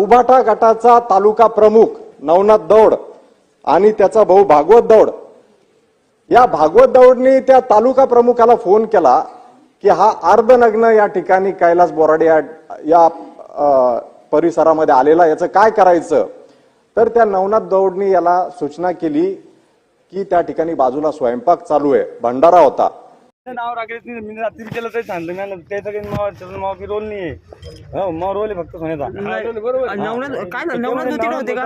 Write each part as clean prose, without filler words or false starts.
उभाटा गटाचा तालुका प्रमुख नवनाथ दौड आणि त्याचा भाऊ भागवत दौड, या भागवत दौडनी त्या तालुका प्रमुखाला फोन केला की हा अर्धनग्न या ठिकाणी कैलास बोराडे या परिसरामध्ये आलेला, याचं काय करायचं. तर त्या नवनाथ दौडनी याला सूचना केली की त्या ठिकाणी बाजूला स्वयंपाक चालू आहे, भंडारा होता. नाव राखेल मी रात्री केलं तरी सांगतो ना, त्याचा काही माव की रोल नाही आहे. हो माव रोल आहे फक्त सोन्याचा.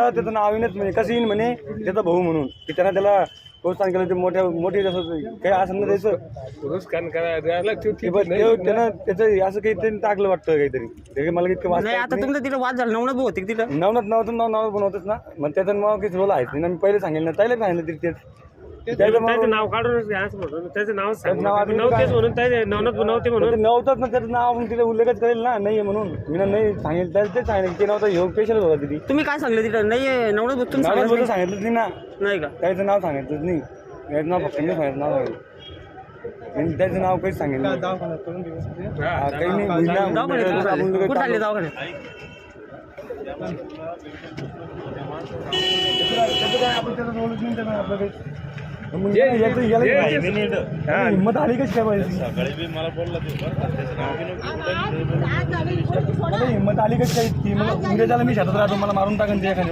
त्याचं नाव येईनच म्हणे, कसं येईन म्हणे त्याचा भाऊ म्हणून की त्याला प्रोत्साहन केलं. ते मोठे जसं काही असं ना त्याचं त्यानं त्याचं असं काही त्यांनी टाकलं वाटतं काहीतरी. ते मला इतकं वाद झालं. नवनाथ भाऊ होते तिथं, नवनाथ नाव बनवतच ना, मग त्याचं नाव काही रोल आहे ना. मी पहिले सांगेल ना, त्याला सांगितलं तरी तेच त्याचं नाव काढून त्याचं नाव नवनाथ बनवते म्हणून नव्हतंच ना. त्याचं नाव आपण तिथे उल्लेखच करेल ना, नाही म्हणून मी नाही सांगेल. त्याला तेच सांगितलं ते नव्हतं, हे स्पेशल होता तिथे. तुम्ही काय सांगितलं तिथं? नाही नवनाथ सांगितलंच नाही ना. नाही का त्याचं नाव सांगितलंच नाही. याचं नाव फक्त मी सांगितलं, नाव सांगितलं त्याचं नाव काहीच सांगितलं काही नाही. कुठं आले दवाखान्यात? हिंमत आली कशी काय पाहिजे? हिंमत आली कशी काय? ती मला उद्या त्याला मी शेतात राहतो, मला मारून टाकन ते एखाद्या